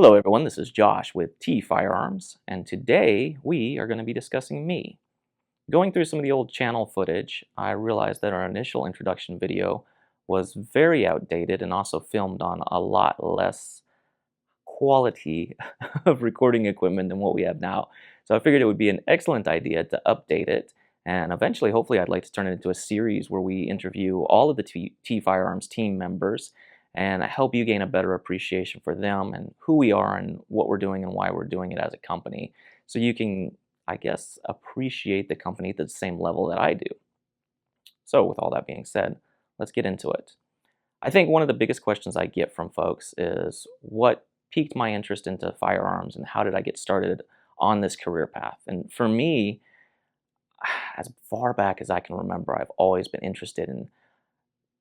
Hello everyone, this is Josh with TFirearms, and today we are going to be discussing me. Going through some of the old channel footage, I realized that our initial introduction video was very outdated and also filmed on a lot less quality of recording equipment than what we have now. So I figured it would be an excellent idea to update it, and eventually, hopefully, I'd like to turn it into a series where we interview all of the T-Firearms team members and help you gain a better appreciation for them and who we are and what we're doing and why we're doing it as a company. So you can, I guess, appreciate the company at the same level that I do. So with all that being said, let's get into it. I think one of the biggest questions I get from folks is what piqued my interest into firearms and how did I get started on this career path? And for me, as far back as I can remember, I've always been interested in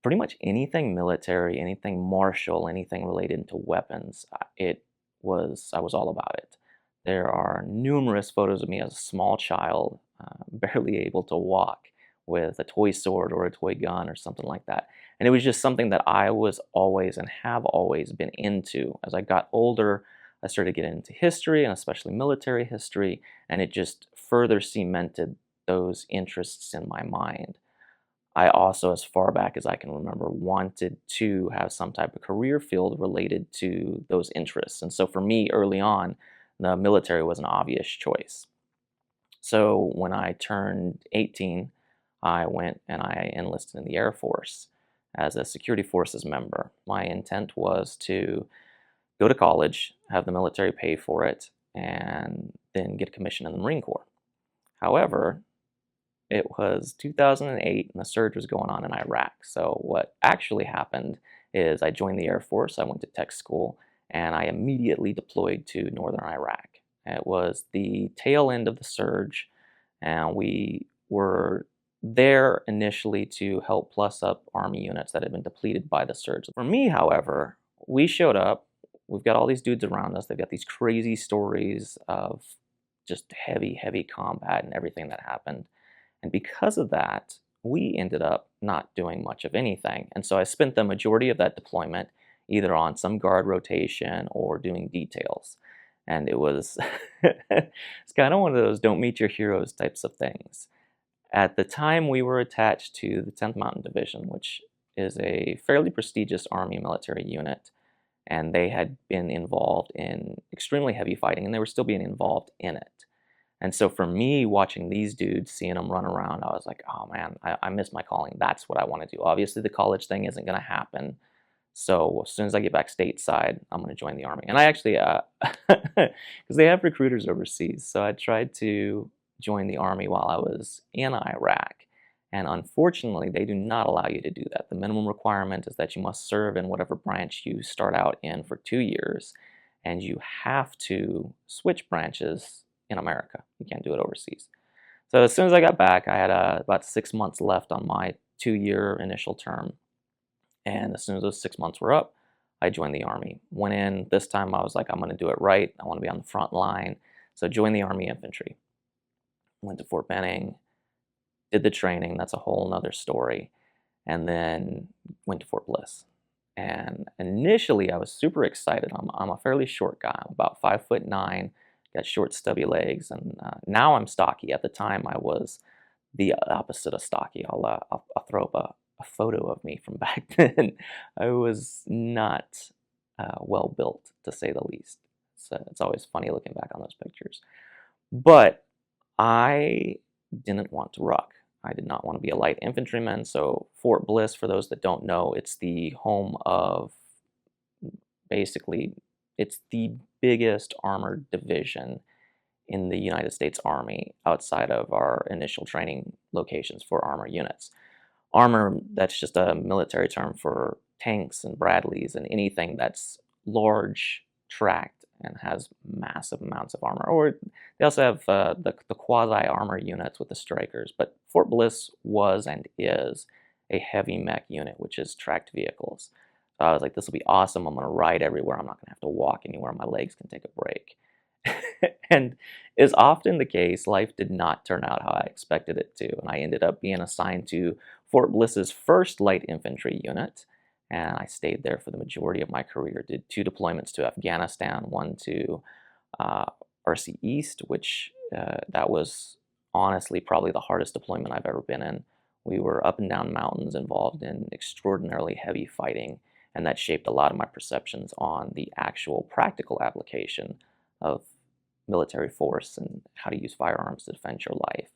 pretty much anything military, anything martial, anything related to weapons. I was all about it. There are numerous photos of me as a small child, barely able to walk, with a toy sword or a toy gun or something like that. And it was just something that I was always and have always been into. As I got older, I started getting into history and especially military history, and it just further cemented those interests in my mind. I also, as far back as I can remember, wanted to have some type of career field related to those interests. And so for me, early on, the military was an obvious choice. So when I turned 18, I went and I enlisted in the Air Force as a security forces member. My intent was to go to college, have the military pay for it, and then get a commission in the Marine Corps. However, it was 2008 and the surge was going on in Iraq. So what actually happened is I joined the Air Force, I went to tech school, and I immediately deployed to northern Iraq. It was the tail end of the surge, and we were there initially to help plus up Army units that had been depleted by the surge. For me, however, we showed up, we've got all these dudes around us, they've got these crazy stories of just heavy, heavy combat and everything that happened. And because of that, we ended up not doing much of anything. And so I spent the majority of that deployment either on some guard rotation or doing details. And it was it's kind of one of those don't meet your heroes types of things. At the time, we were attached to the 10th Mountain Division, which is a fairly prestigious Army military unit. And they had been involved in extremely heavy fighting, and they were still being involved in it. And so for me, watching these dudes, seeing them run around, I was like, oh man, I miss my calling. That's what I want to do. Obviously, the college thing isn't going to happen. So as soon as I get back stateside, I'm going to join the Army. And I actually, because they have recruiters overseas, so I tried to join the Army while I was in Iraq. And unfortunately, they do not allow you to do that. The minimum requirement is that you must serve in whatever branch you start out in for 2 years. And you have to switch branches in America. You can't do it overseas. So as soon as I got back, I had about 6 months left on my 2-year initial term. And as soon as those 6 months were up, I joined the Army. Went in, this time I was like, I'm going to do it right. I want to be on the front line. So I joined the Army Infantry. Went to Fort Benning, did the training. That's a whole nother story. And then went to Fort Bliss. And initially I was super excited. I'm a fairly short guy. I'm about 5'9", got short stubby legs, and now I'm stocky. At the time I was the opposite of stocky. I'll throw up a photo of me from back then. I was not well built, to say the least. So it's always funny looking back on those pictures. But I didn't want to ruck. I did not want to be a light infantryman. So Fort Bliss, for those that don't know, it's the home of basically, it's the biggest armored division in the United States Army outside of our initial training locations for armor units. Armor, that's just a military term for tanks and Bradleys and anything that's large, tracked, and has massive amounts of armor. Or they also have the quasi-armor units with the strikers. But Fort Bliss was and is a heavy mech unit, which is tracked vehicles. So I was like, this will be awesome. I'm going to ride everywhere. I'm not going to have to walk anywhere. My legs can take a break. And as often the case, life did not turn out how I expected it to. And I ended up being assigned to Fort Bliss's 1st Light Infantry unit. and I stayed there for the majority of my career. Did 2 deployments to Afghanistan, one to uh, RC East, which that was honestly probably the hardest deployment I've ever been in. We were up and down mountains, involved in extraordinarily heavy fighting, and that shaped a lot of my perceptions on the actual practical application of military force and how to use firearms to defend your life.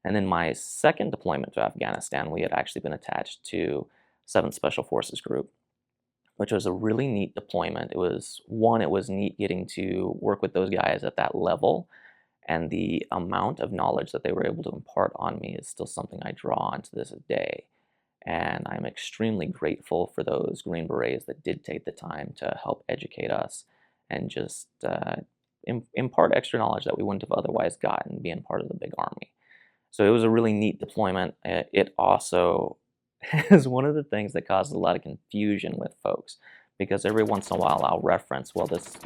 And then my second deployment to Afghanistan, we had actually been attached to 7th Special Forces Group, which was a really neat deployment. It was neat getting to work with those guys at that level, and the amount of knowledge that they were able to impart on me is still something I draw on to this day. And I'm extremely grateful for those Green Berets that did take the time to help educate us and just impart extra knowledge that we wouldn't have otherwise gotten being part of the big army. So it was a really neat deployment. It also is one of the things that causes a lot of confusion with folks, because every once in a while I'll reference, well, this,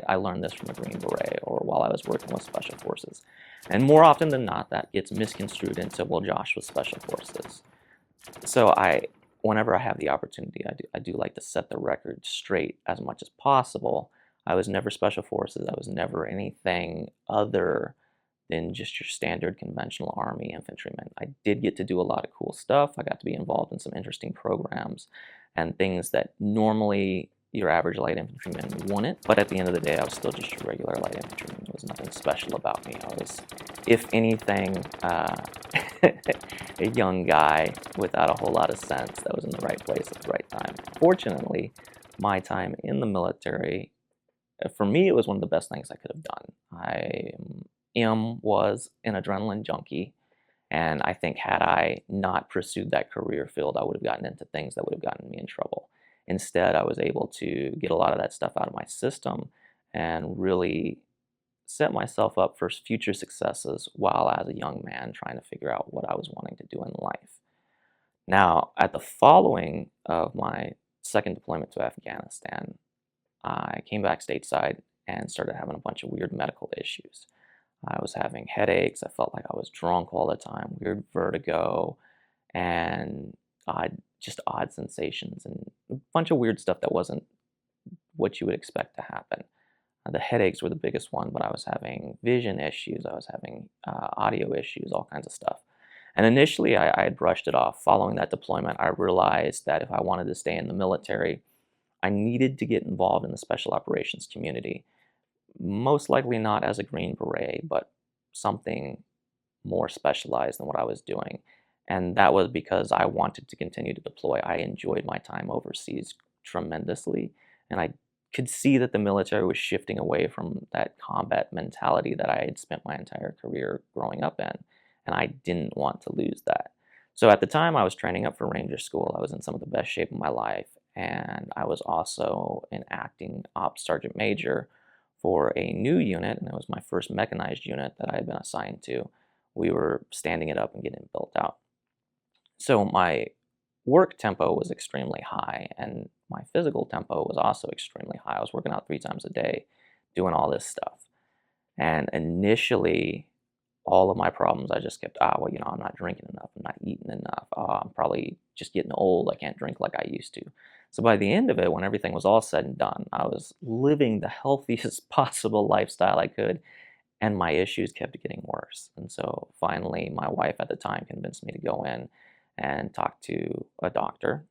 I learned this from a Green Beret, or while I was working with Special Forces. And more often than not, that gets misconstrued into, well, Josh was Special Forces. So whenever I have the opportunity, I do like to set the record straight as much as possible. I was never Special Forces. I was never anything other than just your standard conventional Army infantryman. I did get to do a lot of cool stuff. I got to be involved in some interesting programs and things that normally your average light infantryman wouldn't. But at the end of the day, I was still just your regular light infantryman. There was nothing special about me. I was, if anything, a young guy without a whole lot of sense that was in the right place at the right time. Fortunately, my time in the military, for me, it was one of the best things I could have done. I was an adrenaline junkie, and I think had I not pursued that career field, I would have gotten into things that would have gotten me in trouble. Instead, I was able to get a lot of that stuff out of my system and really set myself up for future successes while as a young man trying to figure out what I was wanting to do in life. Now, at the following of my second deployment to Afghanistan, I came back stateside and started having a bunch of weird medical issues. I was having headaches. I felt like I was drunk all the time, weird vertigo, and just odd sensations, and a bunch of weird stuff that wasn't what you would expect to happen. The headaches were the biggest one, but I was having vision issues. I was having audio issues, all kinds of stuff. And initially, I had brushed it off. Following that deployment, I realized that if I wanted to stay in the military, I needed to get involved in the special operations community. Most likely not as a Green Beret, but something more specialized than what I was doing. And that was because I wanted to continue to deploy. I enjoyed my time overseas tremendously, and I could see that the military was shifting away from that combat mentality that I had spent my entire career growing up in, and I didn't want to lose that. So at the time I was training up for Ranger School, I was in some of the best shape of my life, and I was also an acting Ops Sergeant Major for a new unit, and it was my first mechanized unit that I had been assigned to. We were standing it up and getting it built out. So my work tempo was extremely high, and my physical tempo was also extremely high. I was working out 3 times a day, doing all this stuff. And initially, all of my problems, I just kept, well, I'm not drinking enough, I'm not eating enough, I'm probably just getting old, I can't drink like I used to. So by the end of it, when everything was all said and done, I was living the healthiest possible lifestyle I could, and my issues kept getting worse. And so finally, my wife at the time convinced me to go in and talk to a doctor.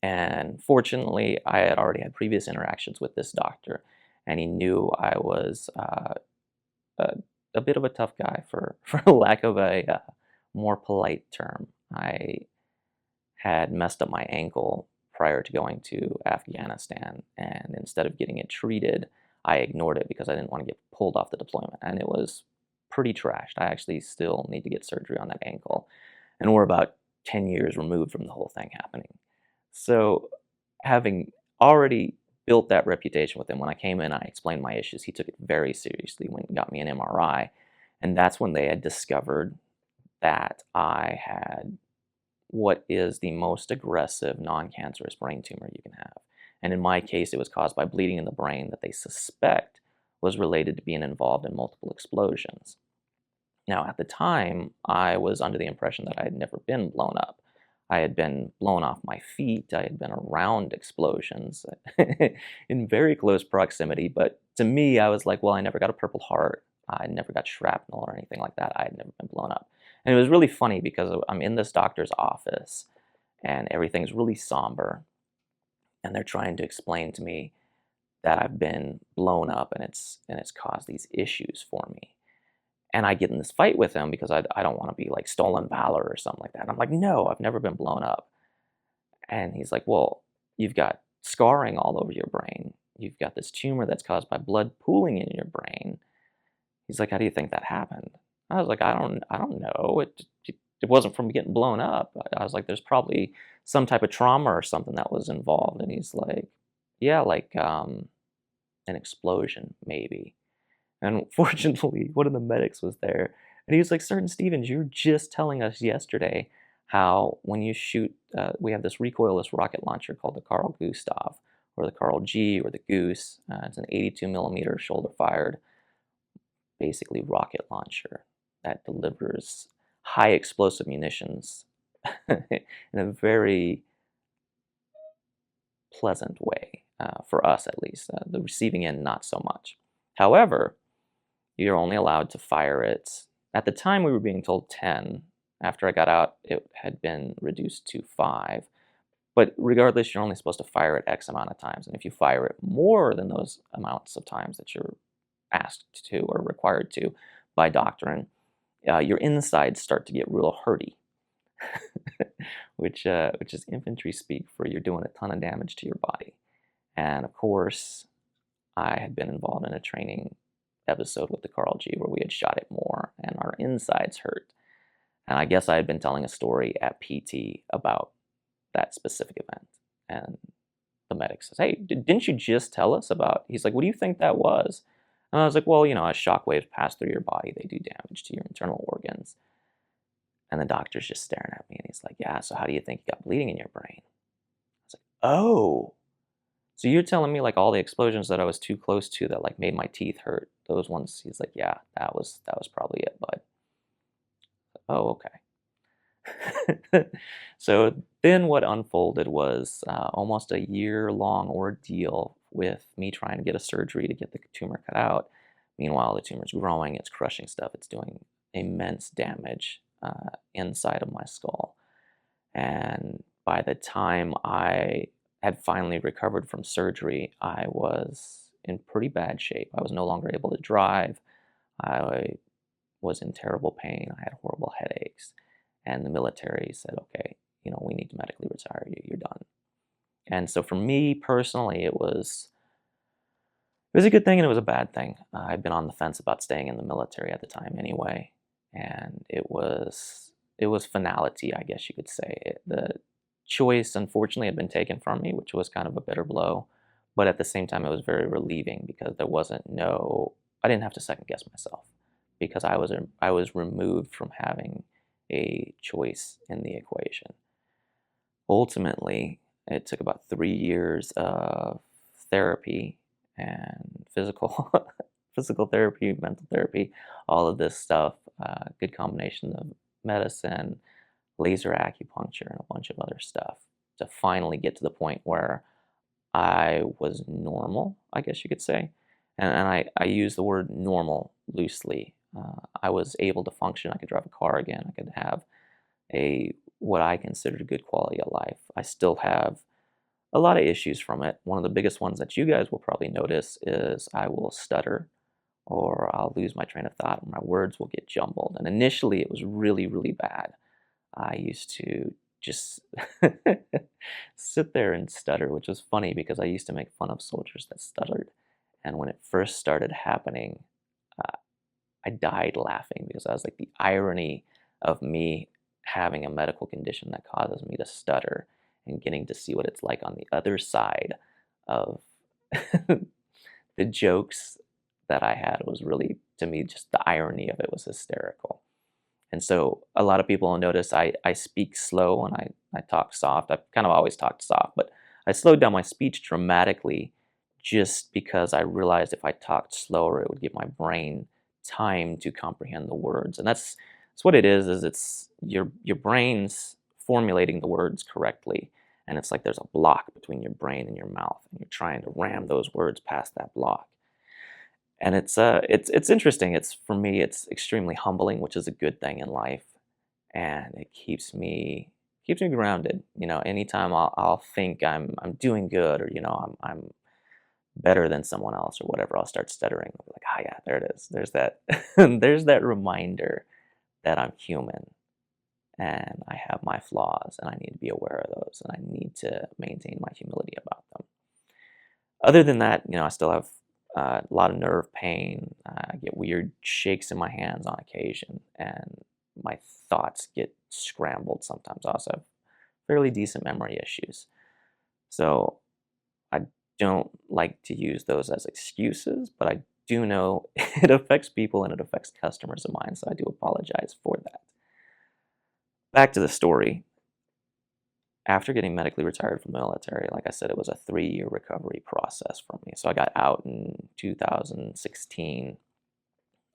And fortunately, I had already had previous interactions with this doctor, and he knew I was a bit of a tough guy, for lack of a more polite term. I had messed up my ankle prior to going to Afghanistan, and instead of getting it treated, I ignored it because I didn't want to get pulled off the deployment, and it was pretty trashed. I actually still need to get surgery on that ankle, and we're about 10 years removed from the whole thing happening. So having already built that reputation with him, when I came in, I explained my issues. He took it very seriously, went and got me an MRI, and that's when they had discovered that I had what is the most aggressive non-cancerous brain tumor you can have. And in my case, it was caused by bleeding in the brain that they suspect was related to being involved in multiple explosions. Now, at the time, I was under the impression that I had never been blown up. I had been blown off my feet. I had been around explosions in very close proximity. But to me, I was like, well, I never got a Purple Heart. I never got shrapnel or anything like that. I had never been blown up. And it was really funny because I'm in this doctor's office and everything's really somber. And they're trying to explain to me that I've been blown up and it's caused these issues for me. And I get in this fight with him because I don't want to be like stolen valor or something like that. I'm like, no, I've never been blown up. And he's like, well, you've got scarring all over your brain. You've got this tumor that's caused by blood pooling in your brain. He's like, how do you think that happened? I was like, I don't know. It wasn't from getting blown up. I was like, there's probably some type of trauma or something that was involved. And he's like, yeah, like an explosion maybe. And fortunately, one of the medics was there, and he was like, Sergeant Stevens, you were just telling us yesterday how when you shoot, we have this recoilless rocket launcher called the Carl Gustav, or the Carl G, or the Goose. It's an 82 millimeter shoulder fired, basically rocket launcher that delivers high explosive munitions in a very pleasant way, for us at least. The receiving end, not so much. However, you're only allowed to fire it. At the time, we were being told 10. After I got out, it had been reduced to 5. But regardless, you're only supposed to fire it X amount of times. And if you fire it more than those amounts of times that you're asked to or required to by doctrine, your insides start to get real hurty, which is infantry speak for you're doing a ton of damage to your body. And of course, I had been involved in a training episode with the Carl G where we had shot it more and our insides hurt. And I guess I had been telling a story at PT about that specific event. And the medic says, hey, didn't you just tell us about? He's like, what do you think that was? And I was like, well, as shock waves pass through your body, they do damage to your internal organs. And the doctor's just staring at me and he's like, yeah, so how do you think you got bleeding in your brain? I was like, oh. So you're telling me like all the explosions that I was too close to that like made my teeth hurt, those ones, he's like, yeah, that was probably it, bud. Oh, okay. So then what unfolded was almost a year-long ordeal with me trying to get a surgery to get the tumor cut out. Meanwhile, the tumor's growing, it's crushing stuff, it's doing immense damage inside of my skull. And by the time I had finally recovered from surgery, I was in pretty bad shape. I was no longer able to drive. I was in terrible pain. I had horrible headaches. And the military said, okay, we need to medically retire you. You're done. And so for me personally, it was a good thing and it was a bad thing. I'd been on the fence about staying in the military at the time anyway. And it was finality, I guess you could say. The choice, unfortunately, had been taken from me, which was kind of a bitter blow. But at the same time, it was very relieving because I didn't have to second guess myself because I was removed from having a choice in the equation. Ultimately, it took about 3 years of therapy and physical therapy, mental therapy, all of this stuff, good combination of medicine, laser acupuncture, and a bunch of other stuff to finally get to the point where I was normal, I guess you could say. And I use the word normal loosely. I was able to function. I could drive a car again. I could have what I considered a good quality of life. I still have a lot of issues from it. One of the biggest ones that you guys will probably notice is I will stutter or I'll lose my train of thought and my words will get jumbled. And initially it was really, really bad. I used to just sit there and stutter, which was funny because I used to make fun of soldiers that stuttered. And when it first started happening, I died laughing because I was like, the irony of me having a medical condition that causes me to stutter and getting to see what it's like on the other side of the jokes that I had was really, to me, just the irony of it was hysterical. And so a lot of people will notice I speak slow and I talk soft. I've kind of always talked soft, but I slowed down my speech dramatically just because I realized if I talked slower, it would give my brain time to comprehend the words. And that's what it is it's your brain's formulating the words correctly, and it's like there's a block between your brain and your mouth, and you're trying to ram those words past that block. And it's interesting. It's for me, it's extremely humbling, which is a good thing in life, and it keeps me grounded. Anytime I'll think I'm doing good, or I'm better than someone else or whatever, I'll start stuttering. I'll be like, ah, yeah, there it is. There's that. There's that reminder that I'm human and I have my flaws, and I need to be aware of those, and I need to maintain my humility about them. Other than that, I still have a lot of nerve pain. I get weird shakes in my hands on occasion, and my thoughts get scrambled sometimes. I also have fairly decent memory issues. So I don't like to use those as excuses, but I do know it affects people and it affects customers of mine, so I do apologize for that. Back to the story. After getting medically retired from the military, like I said, it was a 3-year recovery process for me. So I got out in 2016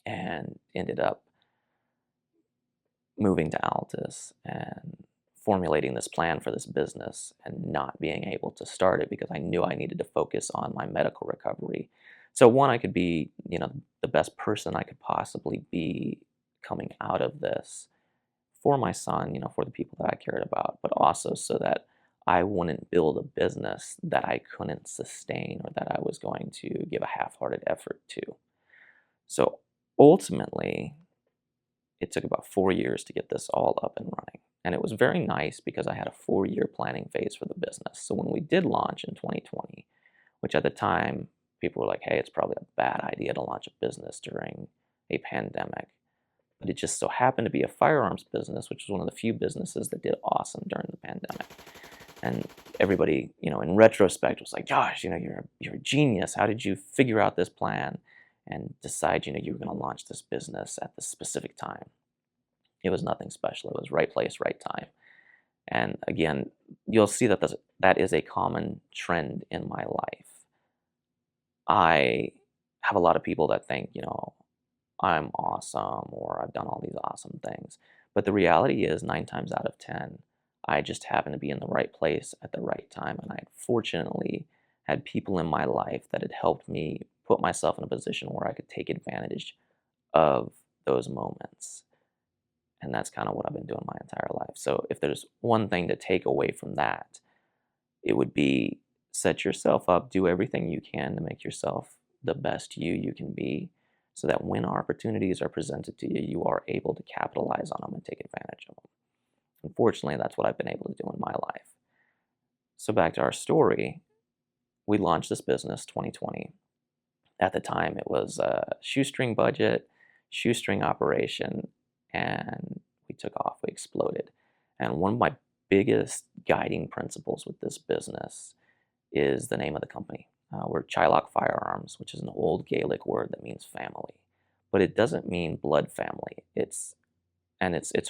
and ended up moving to Altus and formulating this plan for this business and not being able to start it because I knew I needed to focus on my medical recovery. So one, I could be, the best person I could possibly be coming out of this for my son, for the people that I cared about, but also so that I wouldn't build a business that I couldn't sustain or that I was going to give a half-hearted effort to. So ultimately, it took about 4 years to get this all up and running. And it was very nice because I had a 4-year planning phase for the business. So when we did launch in 2020, which at the time, people were like, hey, it's probably a bad idea to launch a business during a pandemic. But it just so happened to be a firearms business, which was one of the few businesses that did awesome during the pandemic. And everybody, in retrospect, was like, "Gosh, you're a genius. How did you figure out this plan and decide, you were going to launch this business at this specific time?" It was nothing special. It was right place, right time. And again, you'll see that that is a common trend in my life. I have a lot of people that think, I'm awesome or I've done all these awesome things. But the reality is, 9 times out of 10, I just happen to be in the right place at the right time. And I fortunately had people in my life that had helped me put myself in a position where I could take advantage of those moments. And that's kind of what I've been doing my entire life. So if there's one thing to take away from that, it would be set yourself up, do everything you can to make yourself the best you can be, so that when opportunities are presented to you, you are able to capitalize on them and take advantage of them. Unfortunately, that's what I've been able to do in my life. So back to our story, we launched this business 2020. At the time, it was a shoestring budget, shoestring operation, and we took off, we exploded. And one of my biggest guiding principles with this business is the name of the company. We're Chilok Firearms, which is an old Gaelic word that means family, but it doesn't mean blood family. It's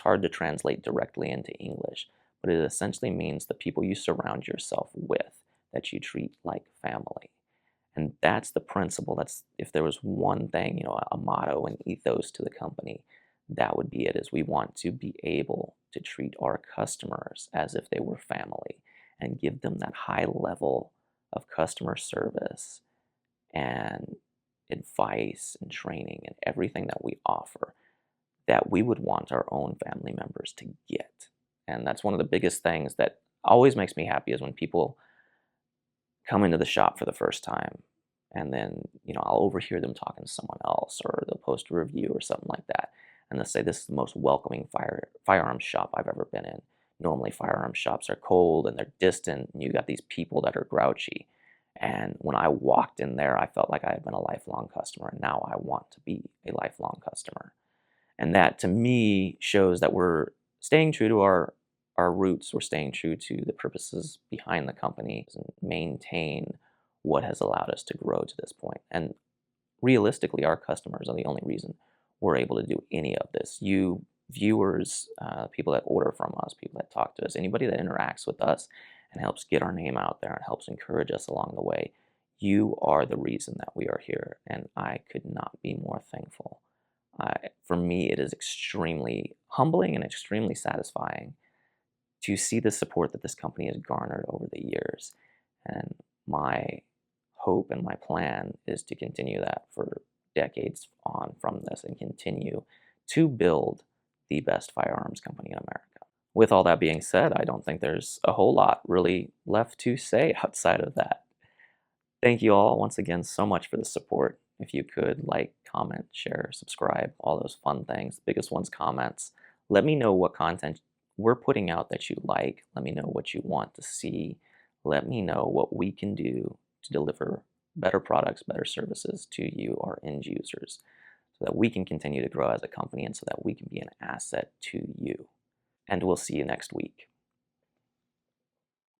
hard to translate directly into English, but it essentially means the people you surround yourself with that you treat like family. And that's the principle. That's, if there was one thing, a motto and ethos to the company, that would be it. Is we want to be able to treat our customers as if they were family and give them that high level of customer service and advice and training and everything that we offer that we would want our own family members to get. And that's one of the biggest things that always makes me happy, is when people come into the shop for the first time, and then I'll overhear them talking to someone else, or they'll post a review or something like that, and they'll say, this is the most welcoming firearms shop I've ever been in. Normally firearms shops are cold and they're distant, and you got these people that are grouchy. And when I walked in there, I felt like I had been a lifelong customer, and now I want to be a lifelong customer. And that, to me, shows that we're staying true to our roots. We're staying true to the purposes behind the company and maintain what has allowed us to grow to this point. And realistically, our customers are the only reason we're able to do any of this. You viewers, people that order from us, people that talk to us, anybody that interacts with us and helps get our name out there and helps encourage us along the way, you are the reason that we are here. And I could not be more thankful. For me, it is extremely humbling and extremely satisfying to see the support that this company has garnered over the years. And my hope and my plan is to continue that for decades on from this and continue to build the best firearms company in America. With all that being said, I don't think there's a whole lot really left to say outside of that. Thank you all once again so much for the support. If you could like, comment, share, subscribe, all those fun things. The biggest one's comments. Let me know what content we're putting out that you like. Let me know what you want to see. Let me know what we can do to deliver better products, better services to you, our end users, so that we can continue to grow as a company and so that we can be an asset to you. And we'll see you next week.